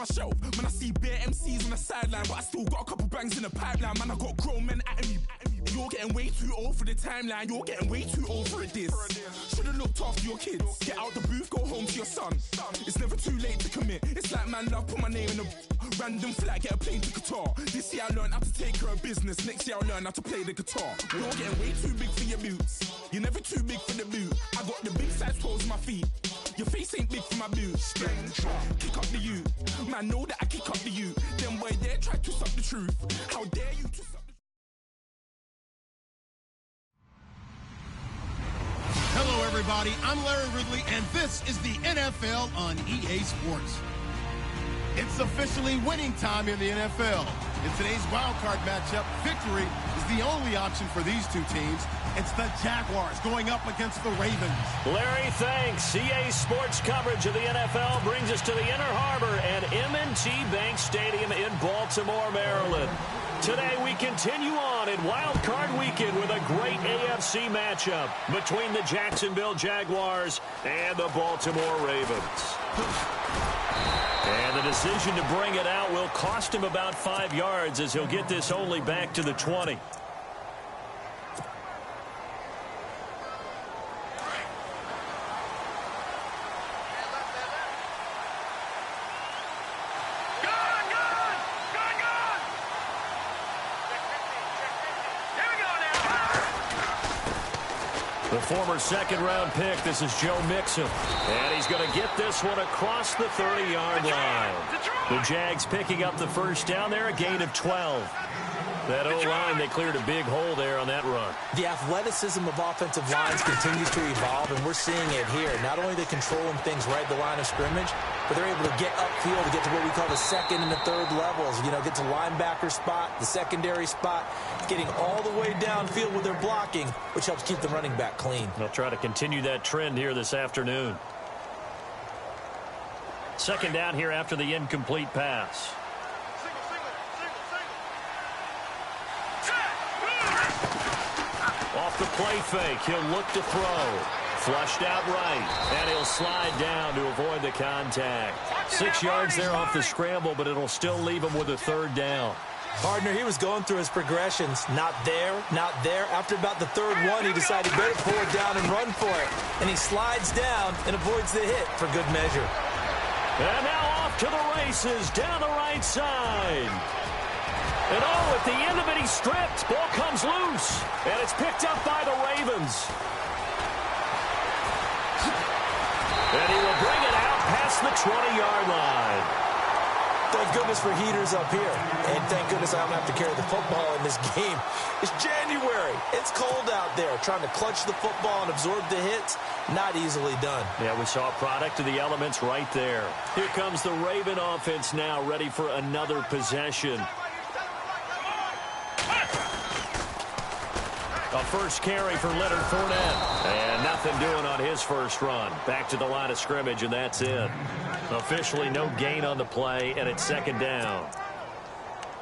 my shelf. Man, I see bare MCs on the sideline, but I still got a couple bangs in the pipeline. Man, I got grown men at me. You're getting way too old for the timeline. You're getting way too old for a diss. Should've looked after your kids. Get out the booth, go home to your son. It's never too late to commit. It's like man love, put my name in a random flat, get a plane to Qatar. This year I learned how to take care of business. Next year I'll learn how to play the guitar. You're getting way too big for your boots. You're never too big for the boot. I got the big size toes on my feet. Your face ain't big for my boots. Kick up the you. Man, know that I kick up the you. Them boy there try to suck the truth. How dare you to suck the truth? Hello, everybody. I'm Larry Ridley, and this is the NFL on EA Sports. It's officially winning time in the NFL. In today's wildcard matchup, victory is the only option for these two teams. It's the Jaguars going up against the Ravens. Larry, thanks. EA Sports coverage of the NFL brings us to the Inner Harbor and M&T Bank Stadium in Baltimore, Maryland. Today we continue on in Wild Card Weekend with a great AFC matchup between the Jacksonville Jaguars and the Baltimore Ravens. And the decision to bring it out will cost him about 5 yards as he'll get this only back to the 20. The former second-round pick, this is Joe Mixon. And he's going to get this one across the 30-yard line. The Jags picking up the first down there, a gain of 12. That O-line, they cleared a big hole there on that run. The athleticism of offensive lines continues to evolve, and we're seeing it here. Not only are they controlling things right at the line of scrimmage, but they're able to get upfield to get to what we call the second and the third levels. You know, get to linebacker spot, the secondary spot, getting all the way downfield with their blocking, which helps keep the running back clean. They'll try to continue that trend here this afternoon. Second down here after the incomplete pass. Off the play fake, he'll look to throw. Flushed out right, and he'll slide down to avoid the contact. 6 yards there off the scramble, but it'll still leave him with a third down. Partner, he was going through his progressions. Not there, not there. After about the third one, he decided he better pull it down and run for it. And he slides down and avoids the hit for good measure. And now off to the races down the right side. And oh, at the end of it, he's stripped. Ball comes loose. And it's picked up by the Ravens. And he will bring it out past the 20-yard line. Thank goodness for heaters up here. And thank goodness I don't have to carry the football in this game. It's January. It's cold out there. Trying to clutch the football and absorb the hits, not easily done. Yeah, we saw a product of the elements right there. Here comes the Raven offense now, ready for another possession. A first carry for Leonard Fournette. And nothing doing on his first run. Back to the line of scrimmage, and that's it. Officially no gain on the play, and it's second down.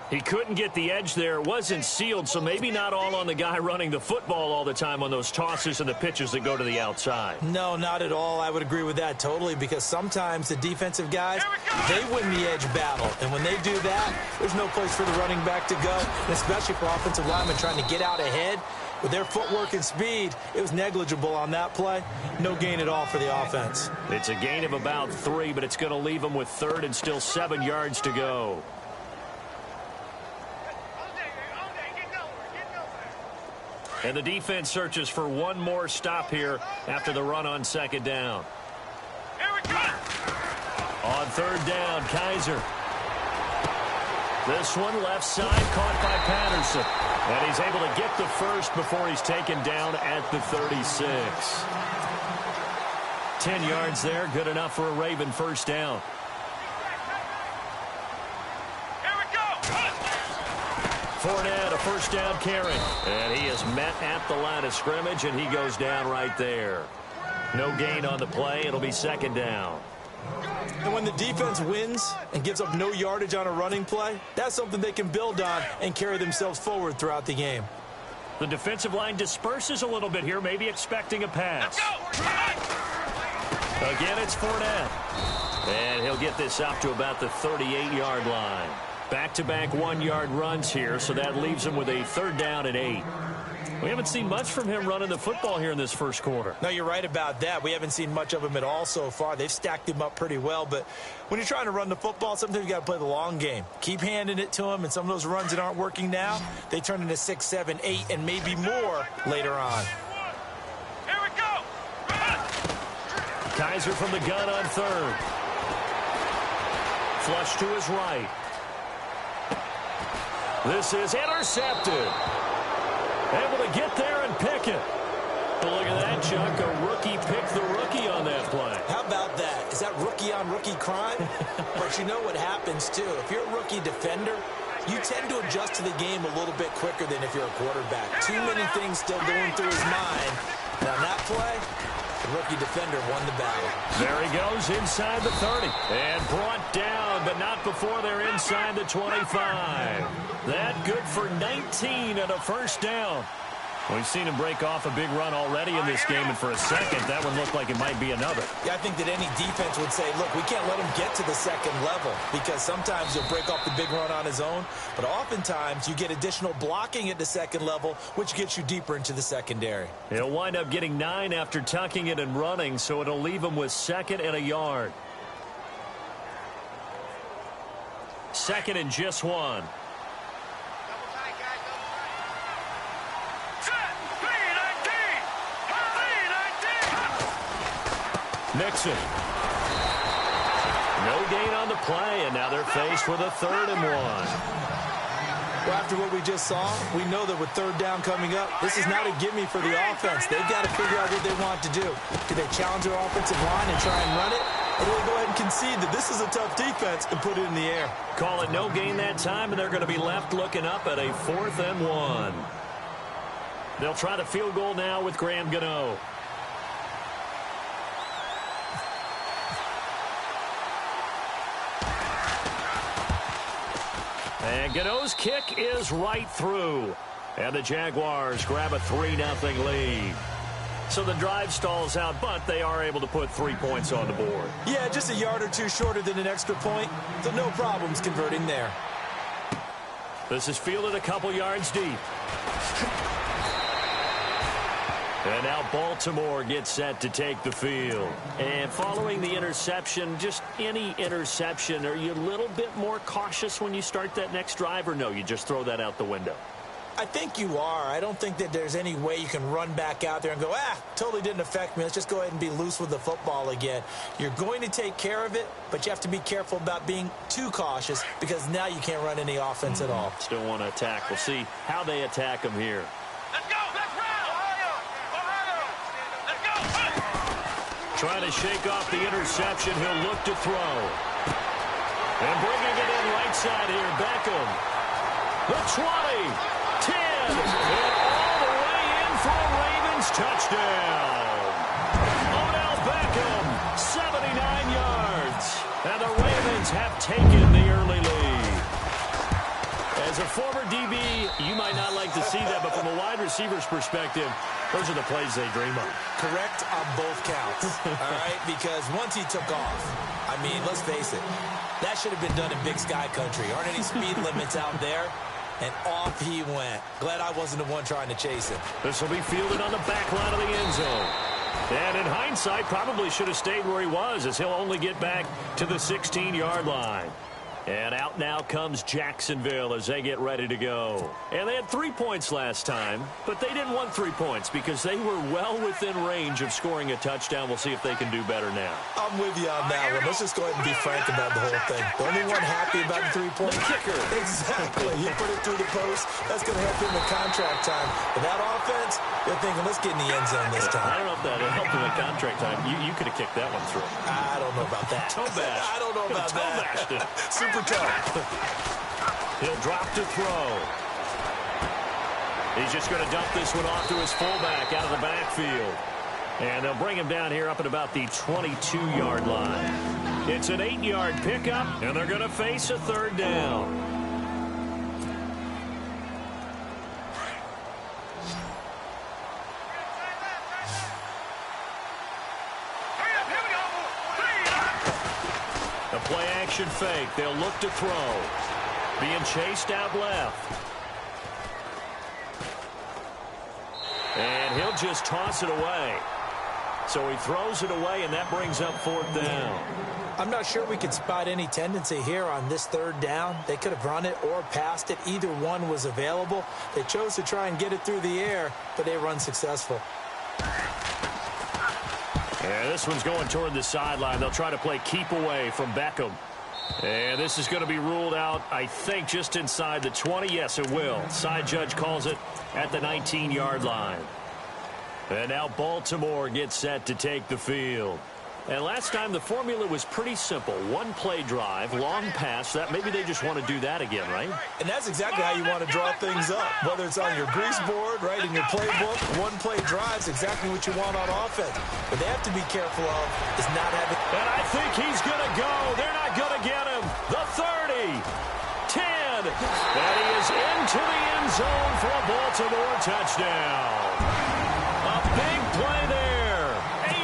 He couldn't get the edge there. It wasn't sealed, so maybe not all on the guy running the football all the time on those tosses and the pitches that go to the outside. No, not at all. I would agree with that totally, because sometimes the defensive guys, they win the edge battle. And when they do that, there's no place for the running back to go, and especially for offensive linemen trying to get out ahead. With their footwork and speed, it was negligible on that play. No gain at all for the offense. It's a gain of about 3, but it's going to leave them with third and still 7 yards to go. And the defense searches for one more stop here after the run on second down. Here we go. On third down, Kaiser. This one left side caught by Patterson. And he's able to get the first before he's taken down at the 36. 10 yards there, good enough for a Raven first down. Here we go. Fournette, a first down carry. And he is met at the line of scrimmage, and he goes down right there. No gain on the play. It'll be second down. And when the defense wins and gives up no yardage on a running play, that's something they can build on and carry themselves forward throughout the game. The defensive line disperses a little bit here, maybe expecting a pass. Again, it's Fournette. And he'll get this up to about the 38-yard line. Back-to-back 1-yard runs here, so that leaves him with a 3rd down and 8. We haven't seen much from him running the football here in this first quarter. No, you're right about that. We haven't seen much of him at all so far. They've stacked him up pretty well, but when you're trying to run the football, sometimes you got to play the long game. Keep handing it to him, and some of those runs that aren't working now, they turn into 6, 7, 8, and maybe more later on. Here we go. Kaiser from the gun on 3rd. Flush to his right. This is intercepted. Able to get there and pick it. But look at that, Chuck. A rookie picked the rookie on that play. How about that? Is that rookie-on-rookie crime? But you know what happens, too. If you're a rookie defender, you tend to adjust to the game a little bit quicker than if you're a quarterback. Too many things still going through his mind. And on that play, the rookie defender won the battle. There he goes inside the 30. And brought down, but not before they're inside the 25. That good for 19 and a 1st down. We've seen him break off a big run already in this game, and for a second, that one looked like it might be another. Yeah, I think that any defense would say, look, we can't let him get to the 2nd level, because sometimes he'll break off the big run on his own, but oftentimes you get additional blocking at the 2nd level, which gets you deeper into the secondary. He'll wind up getting 9 after tucking it and running, so it'll leave him with 2nd and a yard. 2nd and just 1. Nixon. No gain on the play, and now they're faced with a 3rd and 1. Well, after what we just saw, we know that with 3rd down coming up, this is not a gimme for the offense. They've got to figure out what they want to do. Do they challenge their offensive line and try and run it? Or do they go ahead and concede that this is a tough defense and put it in the air? Call it no gain that time, and they're going to be left looking up at a 4th and 1. They'll try the field goal now with Graham Gano. And Gano's kick is right through. And the Jaguars grab a 3-0 lead. So the drive stalls out, but they are able to put 3 points on the board. Yeah, just a yard or two shorter than an extra point, so no problems converting there. This is fielded a couple yards deep. And now Baltimore gets set to take the field. And following the interception, just any interception, are you a little bit more cautious when you start that next drive, or no, you just throw that out the window? I think you are. I don't think that there's any way you can run back out there and go, totally didn't affect me. Let's just go ahead and be loose with the football again. You're going to take care of it, but you have to be careful about being too cautious, because now you can't run any offense at all. Still want to attack. We'll see how they attack them here. Let's go. Let's run. Ohio. Let's go. Trying to shake off the interception. He'll look to throw. And bringing it in right side here, Beckham. The 20. 10, and all the way in for a Ravens touchdown. Odell Beckham, 79 yards. And the Ravens have taken the early lead. As a former DB, you might not like to see that, but from a wide receiver's perspective, those are the plays they dream of. Correct on both counts, all right? Because once he took off, I mean, let's face it, that should have been done in Big Sky Country. Aren't any speed limits out there? And off he went. Glad I wasn't the one trying to chase him. This will be fielded on the back line of the end zone. And in hindsight, probably should have stayed where he was, as he'll only get back to the 16-yard line. And out now comes Jacksonville as they get ready to go. And they had 3 points last time, but they didn't want 3 points because they were well within range of scoring a touchdown. We'll see if they can do better now. I'm with you on that one. Let's just go ahead and be frank about the whole thing. The only one happy about the 3-point kicker. Exactly. He put it through the post. That's going to help him in contract time. But that offense, they're thinking, let's get in the end zone this time. I don't know if that helped him in contract time. You could have kicked that one through. I don't know about that. Toe bash. I don't know about Toe bashed it. Super tough. He'll drop to throw. He's just going to dump this one off to his fullback out of the backfield. And they'll bring him down here up at about the 22-yard line. It's an 8-yard pickup, and they're going to face a 3rd down. Play-action fake. They'll look to throw. Being chased out left. And he'll just toss it away. So he throws it away, and that brings up 4th down. I'm not sure we could spot any tendency here on this 3rd down. They could have run it or passed it. Either one was available. They chose to try and get it through the air, but they were unsuccessful. Yeah, this one's going toward the sideline. They'll try to play keep away from Beckham. And this is going to be ruled out, I think, just inside the 20. Yes, it will. Side judge calls it at the 19-yard line. And now Baltimore gets set to take the field. And last time the formula was pretty simple. One play drive, long pass. That maybe they just want to do that again, right? And that's exactly how you want to draw things up. Whether it's on your grease board, right, in your playbook, one play drive is exactly what you want on offense. What they have to be careful of is not having... And I think he's going to go. They're not going to get him. The 30. 10. And he is into the end zone for a Baltimore touchdown. A big play there.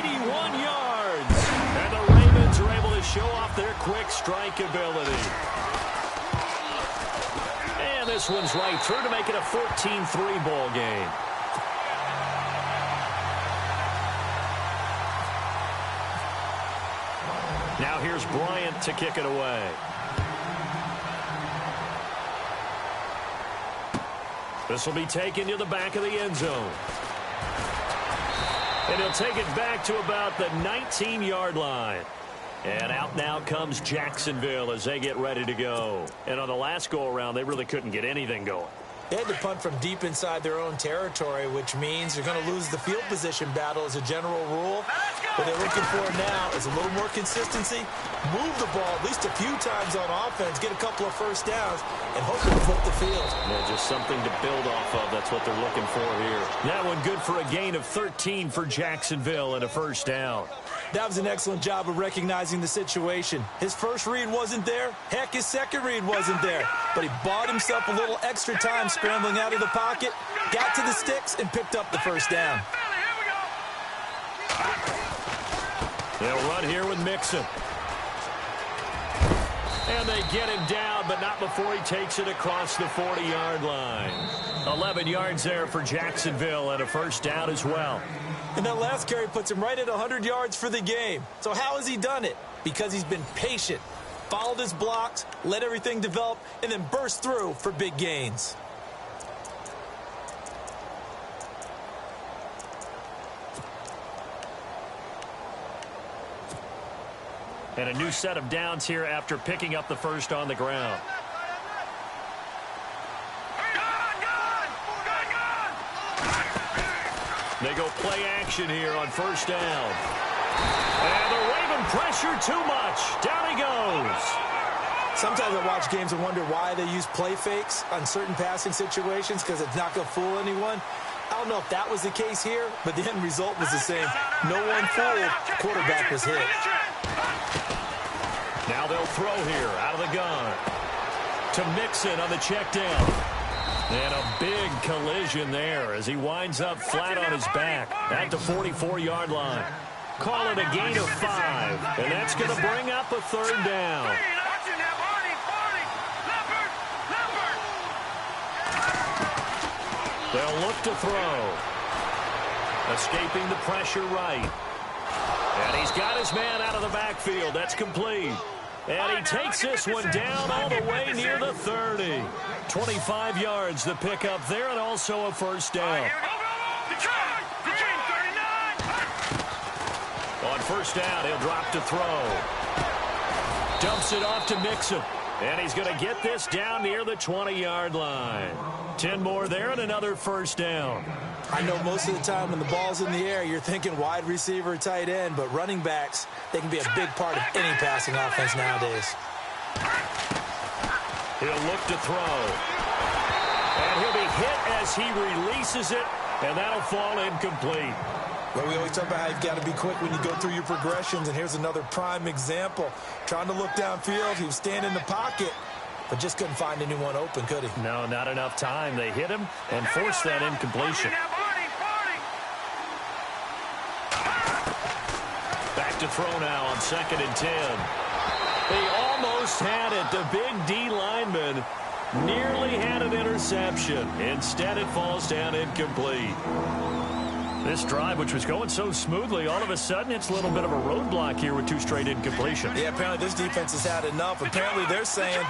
81 yards. And the Ravens are able to show off their quick strike ability. And this one's right through to make it a 14-3 ball game. Now here's Bryant to kick it away. This will be taken to the back of the end zone. And he'll take it back to about the 19-yard line. And out now comes Jacksonville as they get ready to go. And on the last go-around, they really couldn't get anything going. They had to punt from deep inside their own territory, which means you're going to lose the field position battle as a general rule. What they're looking for now is a little more consistency, move the ball at least a few times on offense, get a couple of first downs, and hopefully flip the field. Yeah, just something to build off of. That's what they're looking for here. That one good for a gain of 13 for Jacksonville and a first down. That was an excellent job of recognizing the situation. His first read wasn't there. Heck, his second read wasn't there. But he bought himself a little extra time scrambling out of the pocket, got to the sticks, and picked up the first down. They'll run here with Mixon. And they get him down, but not before he takes it across the 40-yard line. 11 yards there for Jacksonville and a first down as well. And that last carry puts him right at 100 yards for the game. So how has he done it? Because he's been patient, followed his blocks, let everything develop, and then burst through for big gains. And a new set of downs here after picking up the first on the ground. They go play action here on first down. And the Raven pressure too much. Down he goes. Sometimes I watch games and wonder why they use play fakes on certain passing situations because it's not going to fool anyone. I don't know if that was the case here, but the end result was the same. No one fooled. Quarterback was hit. Now they'll throw here out of the gun to Mixon on the check down. And a big collision there as he winds up flat on his back at the 44-yard line. Call it a gain of 5, and that's going to bring up a third down. They'll look to throw. Escaping the pressure right. And he's got his man out of the backfield. That's complete. And he takes this one down all the way near the 30. 25 yards the pickup there, and also a first down. On first down, he'll drop to throw. Dumps it off to Mixon. And he's going to get this down near the 20-yard line. 10 more there and another first down. I know most of the time when the ball's in the air, you're thinking wide receiver, tight end, but running backs, they can be a big part of any passing offense nowadays. He'll look to throw. And he'll be hit as he releases it, and that'll fall incomplete. Well, we always talk about how you've got to be quick when you go through your progressions, and here's another prime example. Trying to look downfield, he was standing in the pocket, but just couldn't find anyone open, could he? No, not enough time. They hit him and forced that incompletion. Back to throw now on 2nd and 10. He almost almost had it. The big D lineman nearly had an interception. Instead, it falls down incomplete. This drive, which was going so smoothly, all of a sudden it's a little bit of a roadblock here with 2 straight incompletions. Yeah, apparently this defense has had enough. Apparently they're saying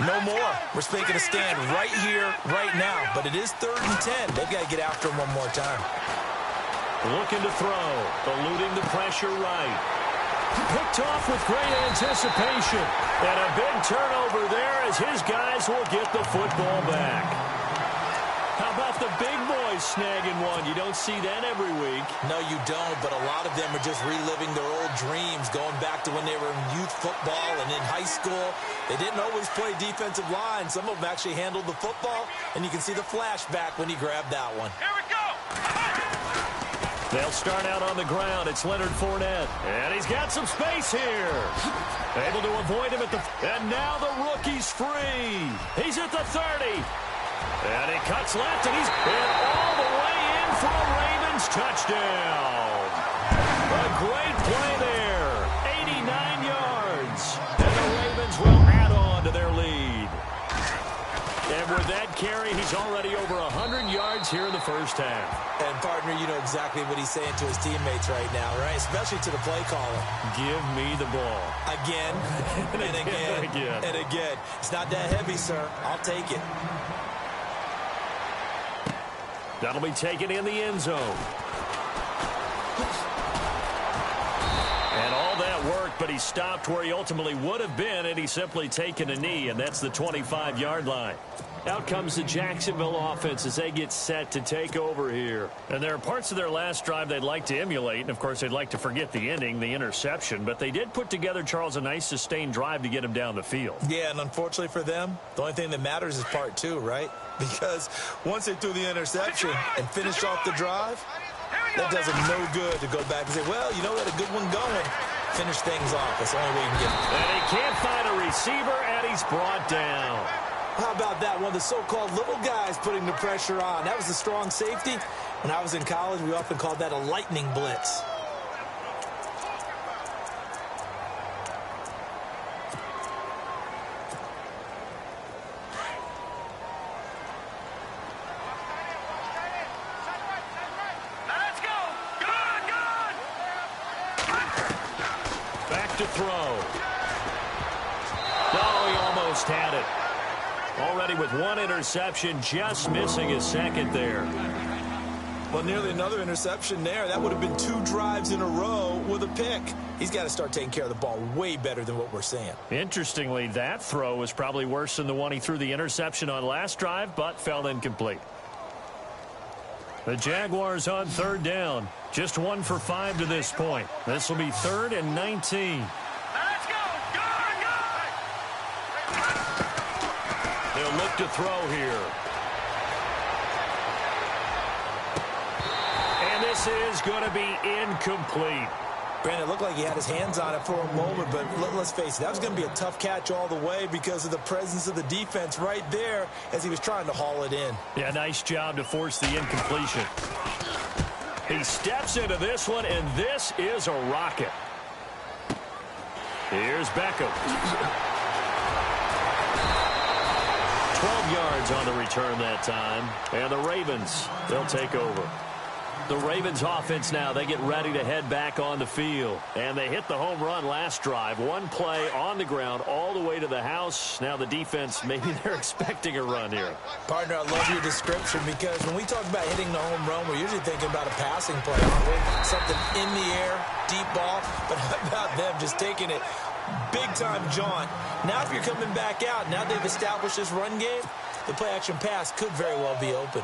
no more. We're making a stand right here, right now. But it is 3rd and 10. They've got to get after him one more time. Looking to throw, eluding the pressure right. Picked off with great anticipation. And a big turnover there as his guys will get the football back. How about the big boys snagging one? You don't see that every week. No, you don't, but a lot of them are just reliving their old dreams, going back to when they were in youth football and in high school. They didn't always play defensive line. Some of them actually handled the football, and you can see the flashback when he grabbed that one. Here we go. They'll start out on the ground. It's Leonard Fournette. And he's got some space here. Able to avoid him at the... And now the rookie's free. He's at the 30. And he cuts left, and he's all the way in for a Ravens touchdown. A great play there. 89 yards. And the Ravens will add on to their lead. And with that carry, he's already over 100 yards here in the first half. And, partner, you know exactly what he's saying to his teammates right now, right? Especially to the play caller. Give me the ball. Again, and again, and again. It's not that heavy, sir. I'll take it. That'll be taken in the end zone. And all that worked, but he stopped where he ultimately would have been, and he's simply taken a knee, and that's the 25-yard line. Out comes the Jacksonville offense as they get set to take over here. And there are parts of their last drive they'd like to emulate, and, of course, they'd like to forget the ending, the interception. But they did put together, Charles, a nice sustained drive to get him down the field. Yeah, and unfortunately for them, the only thing that matters is part 2, right? Because once they threw the interception and finished off the drive, that does them no good to go back and say, well, you know, we had a good one going. Finish things off. That's the only way you can get it. And he can't find a receiver, and he's brought down. How about that? One of the so-called little guys putting the pressure on. That was a strong safety. When I was in college, we often called that a lightning blitz. Let's go. Good. Back to throw. No, he almost had it. Already with 1 interception, just missing his second there. Well, nearly another interception there. That would have been 2 drives in a row with a pick. He's got to start taking care of the ball way better than what we're seeing. Interestingly, that throw was probably worse than the one he threw the interception on last drive, but fell incomplete. The Jaguars on 3rd down. Just 1 for 5 to this point. This will be 3rd and 19. Let's go. They'll look to throw here. And this is going to be incomplete. Brandon, it looked like he had his hands on it for a moment, but let's face it, that was going to be a tough catch all the way because of the presence of the defense right there as he was trying to haul it in. Yeah, nice job to force the incompletion. He steps into this one, and this is a rocket. Here's Beckham. 12 yards on the return that time. And the Ravens, they'll take over. The Ravens offense now, they get ready to head back on the field. And they hit the home run last drive. 1 play on the ground all the way to the house. Now the defense, maybe they're expecting a run here. Partner, I love your description because when we talk about hitting the home run, we're usually thinking about a passing play, aren't we? Something in the air, deep ball. But how about them just taking it big-time jaunt? Now if you're coming back out, now they've established this run game, the play-action pass could very well be open.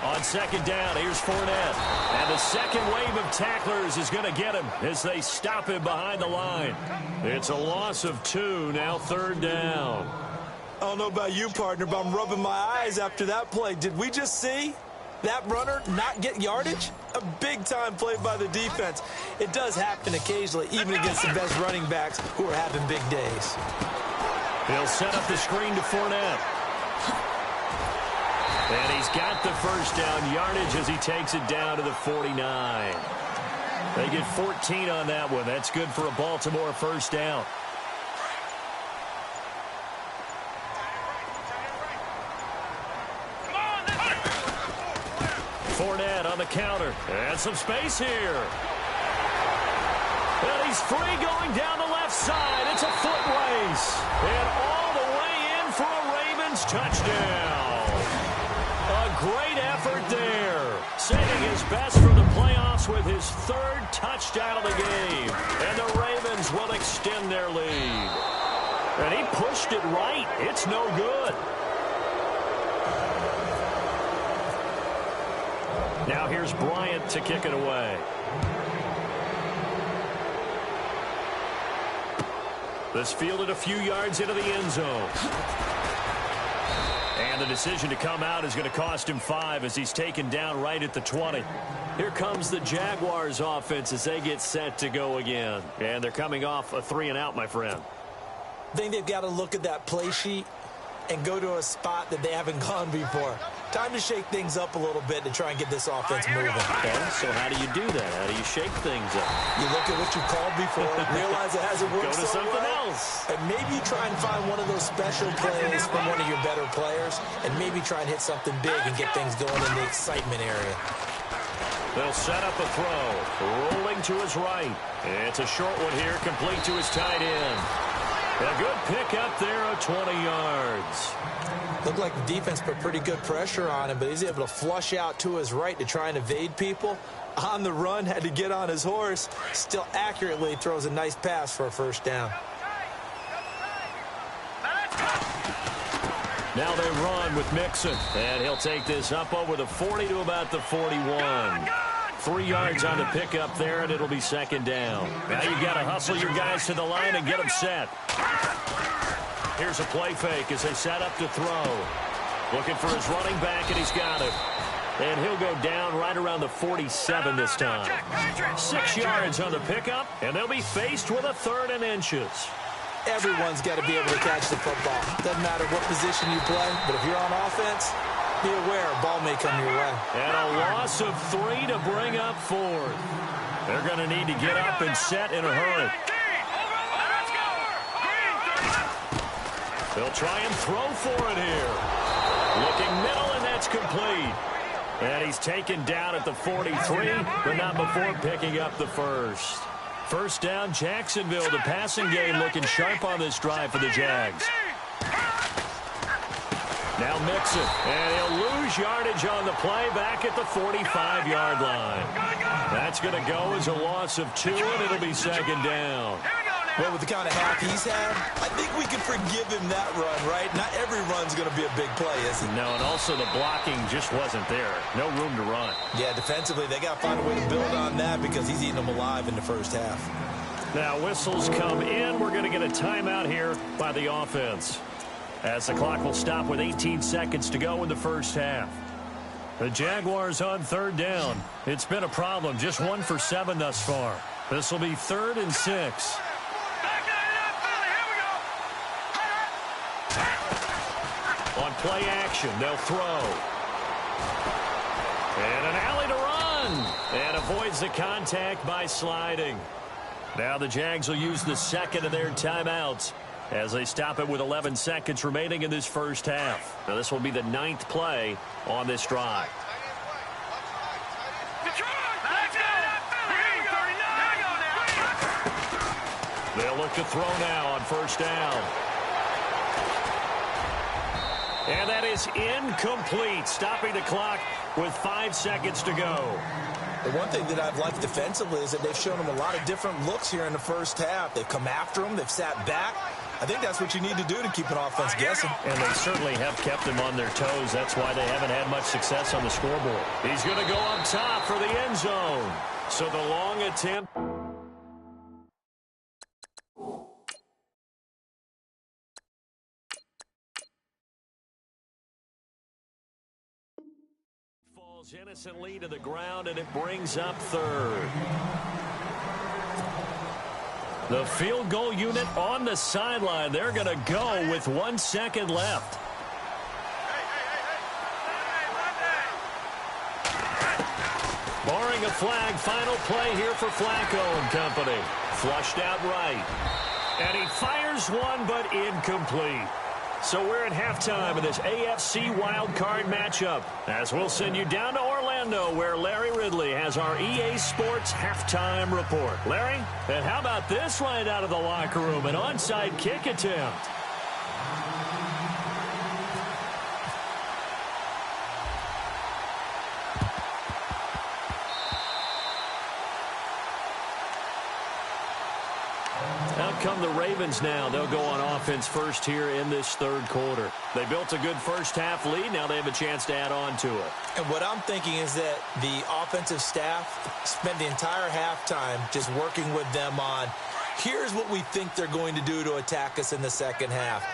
On 2nd down, here's Fournette. And the second wave of tacklers is going to get him as they stop him behind the line. It's a loss of 2, now 3rd down. I don't know about you, partner, but I'm rubbing my eyes after that play. Did we just see that runner not get yardage? A big-time play by the defense. It does happen occasionally, even against the best running backs who are having big days. He'll set up the screen to Fournette. And he's got the first down yardage as he takes it down to the 49. They get 14 on that one. That's good for a Baltimore first down. Fournette on the counter. And some space here. And he's free going down the left side. It's a foot race. And all the way in for a Ravens touchdown. A great effort there. Saving his best for the playoffs with his third touchdown of the game. And the Ravens will extend their lead. And he pushed it right. It's no good. Now here's Bryant to kick it away. This fielded a few yards into the end zone. And the decision to come out is going to cost him 5 as he's taken down right at the 20. Here comes the Jaguars offense as they get set to go again. And they're coming off a 3-and-out, my friend. I think they've got to look at that play sheet and go to a spot that they haven't gone before. Time to shake things up a little bit to try and get this offense moving. Okay, so how do you do that? How do you shake things up? You look at what you called before, realize it hasn't worked Go to so something well, else. and maybe try and find one of those special plays from one of your better players, and maybe try and hit something big and get things going in the excitement area. They'll set up a throw. Rolling to his right. It's a short one here, complete to his tight end. A good pick up there of 20 yards. Looked like the defense put pretty good pressure on him, but he's able to flush out to his right to try and evade people. On the run, had to get on his horse. Still accurately throws a nice pass for a first down. Now they run with Mixon. And he'll take this up over the 40 to about the 41. 3 yards on the pickup there, and it'll be second down. Now you got to hustle your guys to the line and get them set. Here's a play fake as they set up to throw. Looking for his running back, and he's got it. And he'll go down right around the 47 this time. 6 yards on the pickup, and they'll be faced with a 3rd and inches. Everyone's got to be able to catch the football. Doesn't matter what position you play, but if you're on offense, be aware a ball may come your way. And a loss of 3 to bring up 4th. They're going to need to get up and set in a hurry. They'll try and throw for it here. Looking middle, and that's complete. And he's taken down at the 43, but not before picking up the first. First down, Jacksonville. The passing game looking sharp on this drive for the Jags. Now Mixon, and he'll lose yardage on the play back at the 45-yard line. That's going to go as a loss of 2, and it'll be second down. Well, with the kind of half he's had, I think we can forgive him that run, right? Not every run's going to be a big play, is it? No, and also the blocking just wasn't there. No room to run. Yeah, defensively, they got to find a way to build on that because he's eating them alive in the first half. Now whistles come in. We're going to get a timeout here by the offense, as the clock will stop with 18 seconds to go in the first half. The Jaguars on 3rd down. It's been a problem. Just 1 for 7 thus far. This will be 3rd and 6. On play action, they'll throw. And an alley to run. And avoids the contact by sliding. Now the Jags will use the second of their timeouts as they stop it with 11 seconds remaining in this first half. Now this will be the 9th play on this drive. They'll look to throw now on first down. And that is incomplete, stopping the clock with 5 seconds to go. The one thing that I've liked defensively is that they've shown him a lot of different looks here in the first half. They've come after him. They've sat back. I think that's what you need to do to keep an offense guessing. And they certainly have kept them on their toes. That's why they haven't had much success on the scoreboard. He's going to go up top for the end zone. So the long attempt. Falls innocently to the ground, and it brings up 3rd. The field goal unit on the sideline. They're going to go with 1 second left. Barring a flag, final play here for Flacco and company. Flushed out right. And he fires one, but incomplete. So we're at halftime of this AFC wildcard matchup, as we'll send you down to Orlando, where Larry Ridley has our EA Sports halftime report. Larry, and how about this right out of the locker room, an onside kick attempt? Out come the Ravens now. They'll go on offense first here in this third quarter. They built a good first-half lead. Now they have a chance to add on to it. And what I'm thinking is that the offensive staff spent the entire halftime just working with them on, here's what we think they're going to do to attack us in the second half.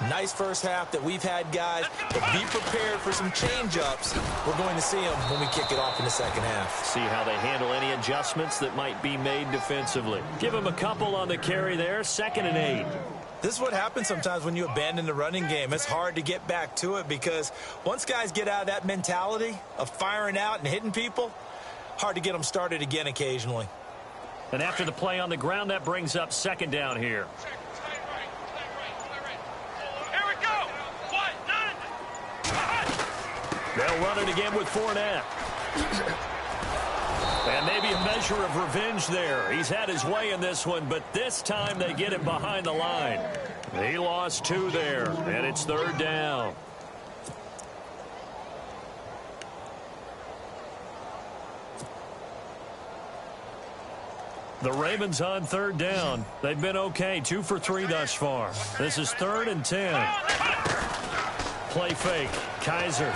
Nice first half that we've had, guys, but be prepared for some change-ups. We're going to see them when we kick it off in the second half. See how they handle any adjustments that might be made defensively. Give them a couple on the carry there, 2nd and 8. This is what happens sometimes when you abandon the running game. It's hard to get back to it because once guys get out of that mentality of firing out and hitting people, hard to get them started again occasionally. And after the play on the ground, that brings up 2nd down here. They'll run it again with Fournette. And maybe a measure of revenge there. He's had his way in this one, but this time they get him behind the line. He lost 2 there, and it's 3rd down. The Ravens on 3rd down. They've been okay, 2 for 3 thus far. This is 3rd and 10. Play fake. Kaiser.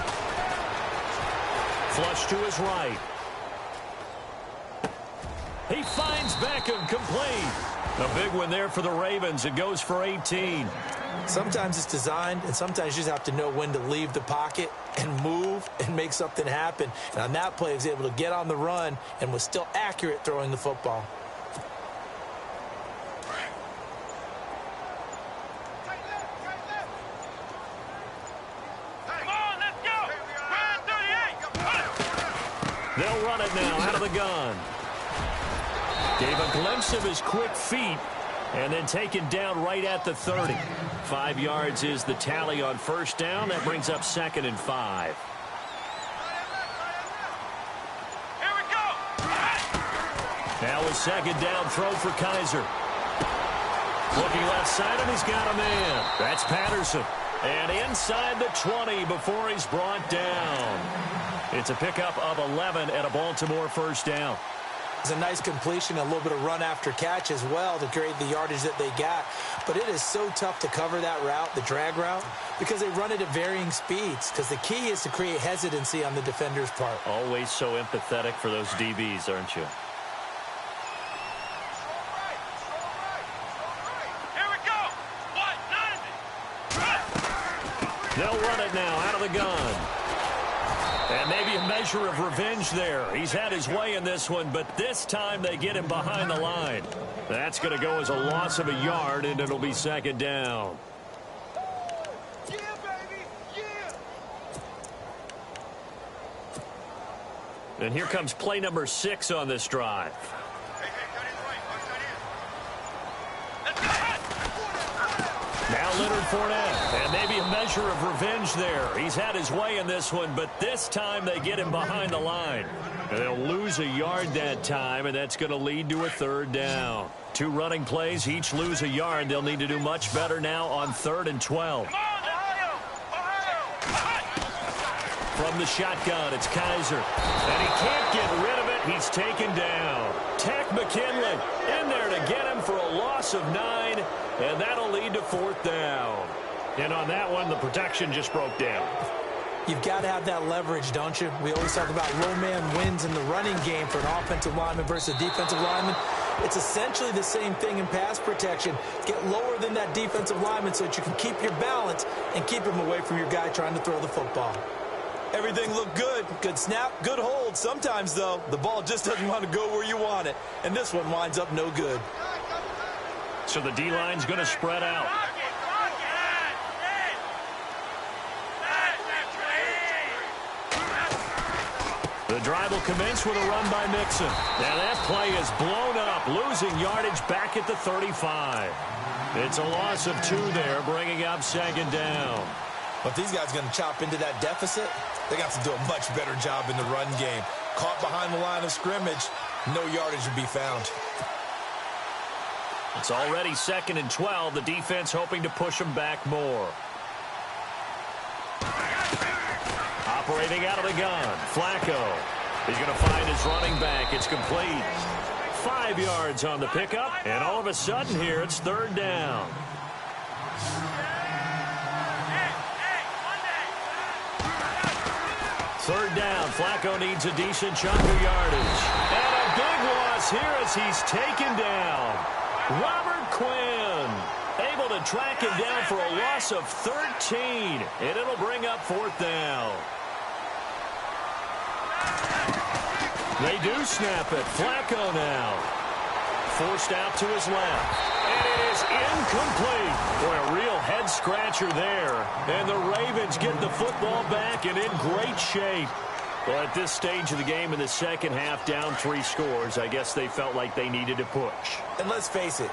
Flush to his right. He finds Beckham complete. A big one there for the Ravens. It goes for 18. Sometimes it's designed, and sometimes you just have to know when to leave the pocket and move and make something happen. And on that play, he was able to get on the run and was still accurate throwing the football. They'll run it now out of the gun. Gave a glimpse of his quick feet and then taken down right at the 30. 5 yards is the tally on 1st down. That brings up 2nd and 5. Here we go. Now a 2nd down throw for Kaiser. Looking left side, and he's got a man. That's Patterson. And inside the 20 before he's brought down. It's a pickup of 11 and a Baltimore 1st down. It's a nice completion, a little bit of run after catch as well to create the yardage that they got. But it is so tough to cover that route, the drag route, because they run it at varying speeds. Because the key is to create hesitancy on the defender's part. Always so empathetic for those DBs, aren't you? Here we go. They'll run it now out of the gun. And maybe a measure of revenge there. He's had his way in this one, but this time they get him behind the line. That's going to go as a loss of a yard, and it'll be 2nd down. Yeah, baby. Yeah. And here comes play number 6 on this drive. Now Leonard Fournette, and maybe a measure of revenge there. He's had his way in this one, but this time they get him behind the line. And they'll lose a yard that time, and that's going to lead to a 3rd down. 2 running plays, each lose a yard. They'll need to do much better now on 3rd and 12. From the shotgun, it's Kaiser. And he can't get rid of it. He's taken down. Tech McKinley in there to get him for a loss of 9. And that'll lead to 4th down. And on that one, the protection just broke down. You've got to have that leverage, don't you? We always talk about low man wins in the running game for an offensive lineman versus a defensive lineman. It's essentially the same thing in pass protection. Get lower than that defensive lineman so that you can keep your balance and keep him away from your guy trying to throw the football. Everything looked good. Good snap, good hold. Sometimes, though, the ball just doesn't want to go where you want it. And this one winds up no good. So the D-line's going to spread out. The drive will commence with a run by Mixon. And that play is blown up, losing yardage back at the 35. It's a loss of 2 there, bringing up second down. But these guys are going to chop into that deficit. They got to do a much better job in the run game. Caught behind the line of scrimmage, no yardage would be found. It's already 2nd and 12. The defense hoping to push them back more. Operating out of the gun, Flacco. He's going to find his running back. It's complete. 5 yards on the pickup, and all of a sudden here it's 3rd down. Third down, Flacco needs a decent chunk of yardage. And a big loss here as he's taken down. Robert Quinn able to track him down for a loss of 13, and it'll bring up 4th down. They do snap it. Flacco now. Forced out to his left. And it is incomplete. Boy, a real head-scratcher there. And the Ravens get the football back and in great shape. Well, at this stage of the game in the second half, down 3 scores, I guess they felt like they needed to push. And let's face it,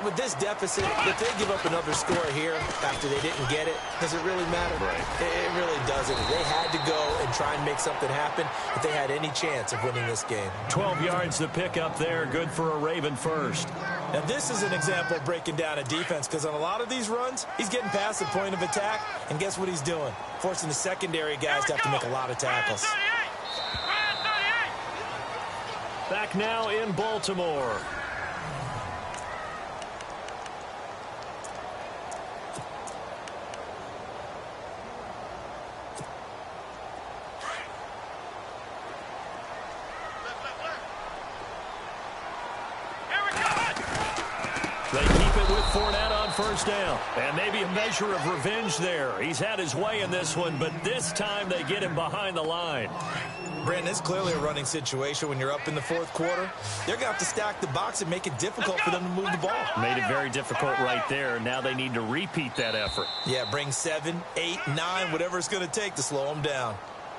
with this deficit, if they give up another score here after they didn't get it, does it really matter? Right. It really doesn't. They had to go and try and make something happen if they had any chance of winning this game. 12 yards to pick up there, good for a Raven first. Now, this is an example of breaking down a defense because on a lot of these runs, he's getting past the point of attack, and guess what he's doing? Forcing the secondary guys to have to make a lot of tackles. Back now in Baltimore. They keep it with Fournette on first down. And maybe a measure of revenge there. He's had his way in this one, but this time they get him behind the line. Brandon, it's clearly a running situation when you're up in the 4th quarter. They're going to have to stack the box and make it difficult for them to move the ball. Made it very difficult right there. Now they need to repeat that effort. Yeah, bring 7, 8, 9, whatever it's going to take to slow them down.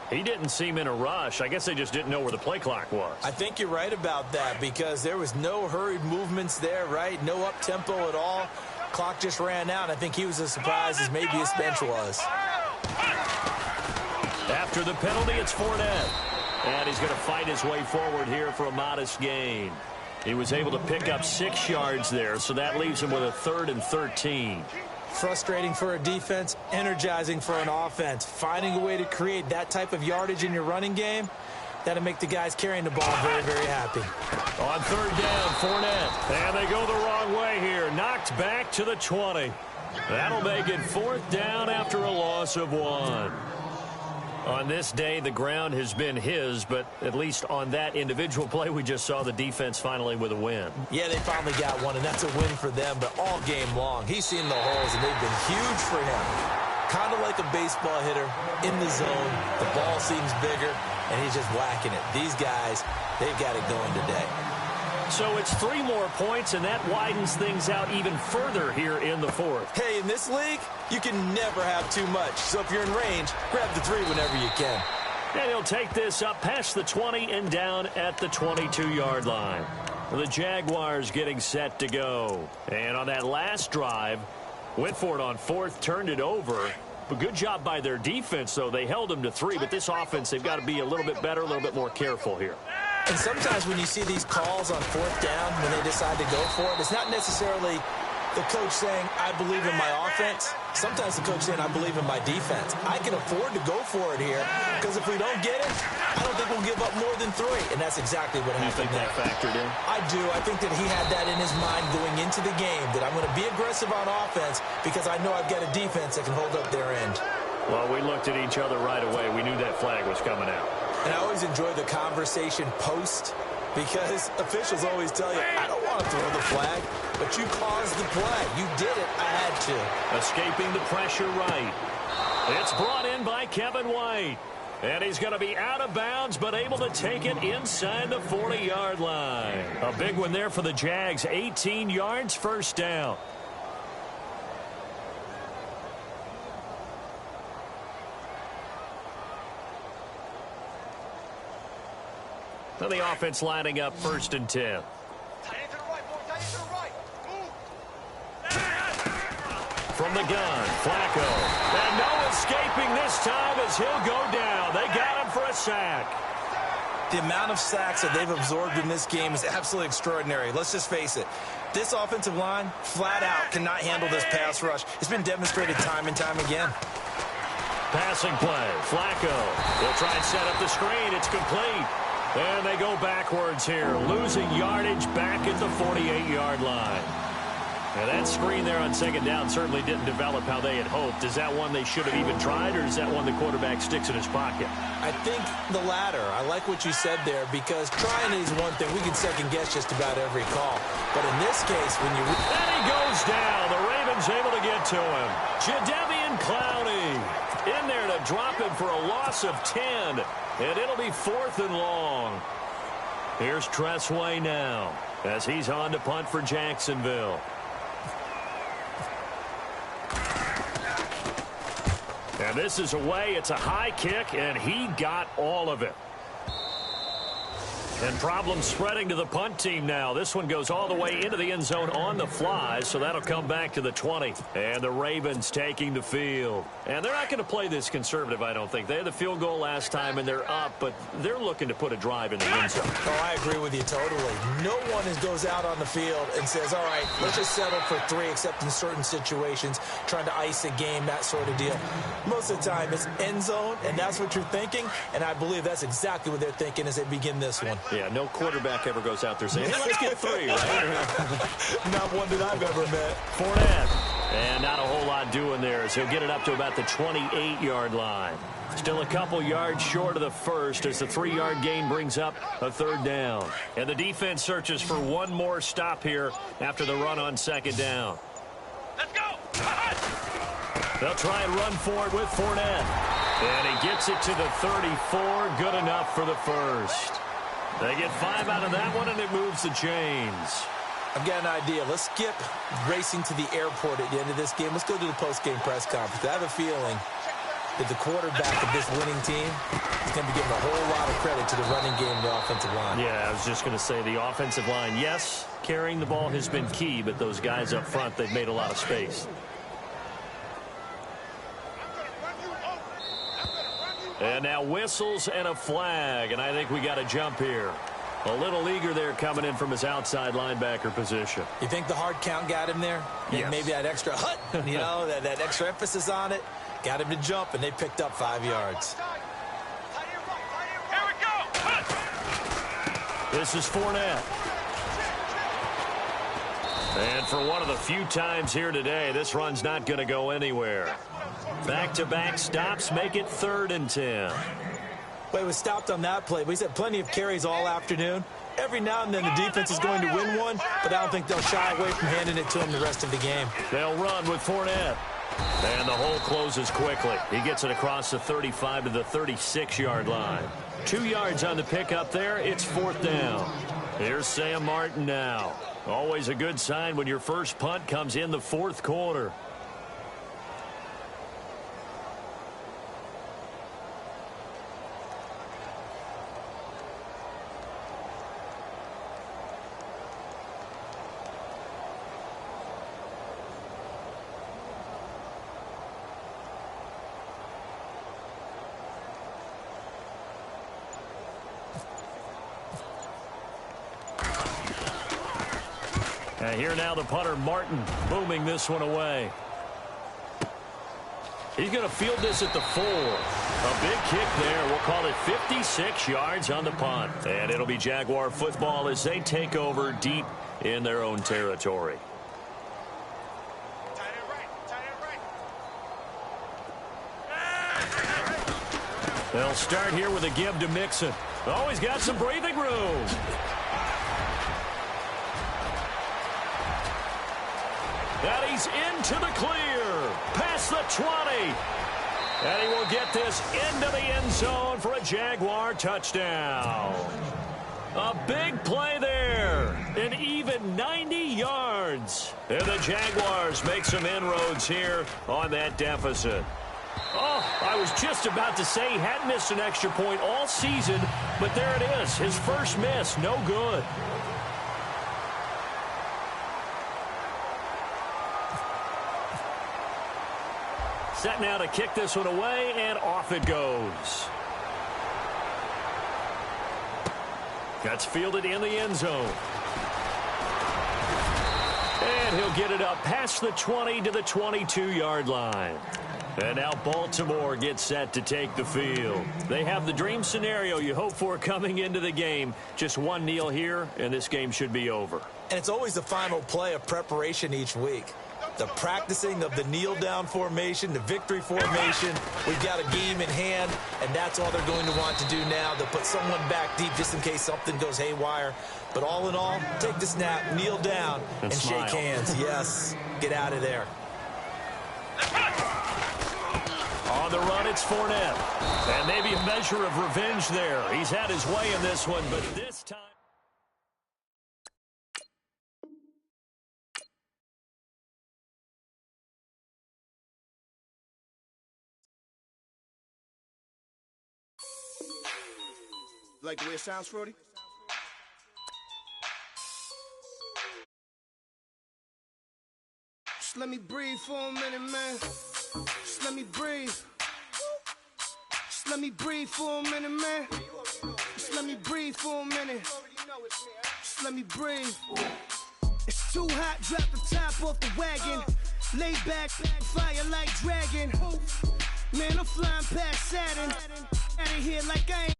He didn't seem in a rush. I guess they just didn't know where the play clock was. I think you're right about that because there was no hurried movements there, right? No up-tempo at all. Clock just ran out. I think he was as surprised as maybe his bench was. After the penalty, it's Fournette. And he's going to fight his way forward here for a modest gain. He was able to pick up 6 yards there, so that leaves him with a 3rd and 13. Frustrating for a defense, energizing for an offense. Finding a way to create that type of yardage in your running game, that'll make the guys carrying the ball very, very happy. On 3rd down, Fournette. And they go the wrong way here. Knocked back to the 20. That'll make it 4th down after a loss of 1. On this day, the ground has been his, but at least on that individual play, we just saw the defense finally with a win. Yeah, they finally got one, and that's a win for them, but all game long, he's seen the holes, and they've been huge for him. Kind of like a baseball hitter in the zone. The ball seems bigger, and he's just whacking it. These guys, they've got it going today. So it's 3 more points, and that widens things out even further here in the 4th. Hey, in this league, you can never have too much. So if you're in range, grab the 3 whenever you can. And he'll take this up past the 20 and down at the 22-yard line. The Jaguars getting set to go. And on that last drive, went for it on 4th, turned it over. But good job by their defense, though. They held them to 3, but this offense, they've got to be a little bit better, a little bit more careful here. And sometimes when you see these calls on 4th down, when they decide to go for it, it's not necessarily the coach saying, I believe in my offense. Sometimes the coach saying, I believe in my defense. I can afford to go for it here because if we don't get it, I don't think we'll give up more than 3. And that's exactly what happened. You think that factored in? I do. I think that he had that in his mind going into the game, that I'm going to be aggressive on offense because I know I've got a defense that can hold up their end. Well, we looked at each other right away. We knew that flag was coming out. And I always enjoy the conversation post because officials always tell you, I don't want to throw the flag, but you caused the play. You did it. I had to. Escaping the pressure right. It's brought in by Kevin White. And he's going to be out of bounds, but able to take it inside the 40-yard line. A big one there for the Jags. 18 yards, first down. So the offense lining up 1st and 10. From the gun, Flacco. And no escaping this time as he'll go down. They got him for a sack. The amount of sacks that they've absorbed in this game is absolutely extraordinary. Let's just face it. This offensive line, flat out, cannot handle this pass rush. It's been demonstrated time and time again. Passing play, Flacco. They'll try and set up the screen. It's complete. And they go backwards here, losing yardage back at the 48-yard line. And that screen there on 2nd down certainly didn't develop how they had hoped. Is that one they should have even tried, or is that one the quarterback sticks in his pocket? I think the latter. I like what you said there, because trying is one thing. We can second-guess just about every call. But in this case, when you... And he goes down. The Ravens able to get to him. Jadeveon Clowney in there to drop him for a loss of 10. And it'll be 4th and long. Here's Tressway now as he's on to punt for Jacksonville. And this is away. It's a high kick, and he got all of it. And problems spreading to the punt team now. This one goes all the way into the end zone on the fly, so that'll come back to the 20. And the Ravens taking the field. And they're not going to play this conservative, I don't think. They had the field goal last time, and they're up, but they're looking to put a drive in the end zone. Oh, I agree with you totally. No one goes out on the field and says, all right, let's just settle for 3, except in certain situations, trying to ice a game, that sort of deal. Most of the time, it's end zone, and that's what you're thinking, and I believe that's exactly what they're thinking as they begin this one. Yeah, no quarterback ever goes out there saying, hey, let's get 3, right? Not one that I've ever met. Fournette. And not a whole lot doing there, so he'll get it up to about the 28-yard line. Still a couple yards short of the first as the 3-yard gain brings up a 3rd down. And the defense searches for one more stop here after the run on 2nd down. Let's go! They'll try and run for it with Fournette. And he gets it to the 34. Good enough for the first. They get 5 out of that one, and it moves the chains. I've got an idea. Let's skip racing to the airport at the end of this game. Let's go to the post-game press conference. I have a feeling that the quarterback of this winning team is going to be given a whole lot of credit to the running game and the offensive line. Yeah, I was just going to say the offensive line, yes, carrying the ball has been key, but those guys up front, they've made a lot of space. And now whistles and a flag, and I think we got a jump here. A little eager there coming in from his outside linebacker position. You think the hard count got him there? Yes. Maybe that extra hut, you know, that extra emphasis on it, got him to jump, and they picked up 5 yards. Here we go! This is Fournette. And for one of the few times here today, this run's not going to go anywhere. Back-to-back stops make it 3rd and 10. Well, he was stopped on that play, but he's had plenty of carries all afternoon. Every now and then the defense is going to win one, but I don't think they'll shy away from handing it to him the rest of the game. They'll run with Fournette. And the hole closes quickly. He gets it across the 35 to the 36-yard line. 2 yards on the pickup there. It's 4th down. Here's Sam Martin now. Always a good sign when your first punt comes in the 4th quarter. And here now the punter, Martin, booming this one away. He's going to field this at the 4. A big kick there. We'll call it 56 yards on the punt. And it'll be Jaguar football as they take over deep in their own territory. They'll start here with a give to Mixon. Oh, he's got some breathing room. And he's into the clear. Past the 20. And he will get this into the end zone for a Jaguar touchdown. A big play there. An even 90 yards. And the Jaguars make some inroads here on that deficit. Oh, I was just about to say he hadn't missed an extra point all season, but there it is. His first miss, no good. Set now to kick this one away, and off it goes. That's fielded in the end zone. And he'll get it up past the 20 to the 22-yard line. And now Baltimore gets set to take the field. They have the dream scenario you hope for coming into the game. Just one kneel here, and this game should be over. And it's always the final play of preparation each week. The practicing of the kneel-down formation, the victory formation. We've got a game in hand, and that's all they're going to want to do now. They'll put someone back deep just in case something goes haywire. But all in all, take the snap, kneel down, and shake hands. Yes, get out of there. On the run, it's Fournette. And maybe a measure of revenge there. He's had his way in this one, but this time... Like the way it sounds, Frody? Just let me breathe for a minute, man. Just let me breathe. Just let me breathe for a minute, man. Just let me breathe for a minute. Just let me breathe. It's too hot, drop the top off the wagon. Lay back, fire like dragon. Man, I'm flying past Saturn. Out of here like I ain't.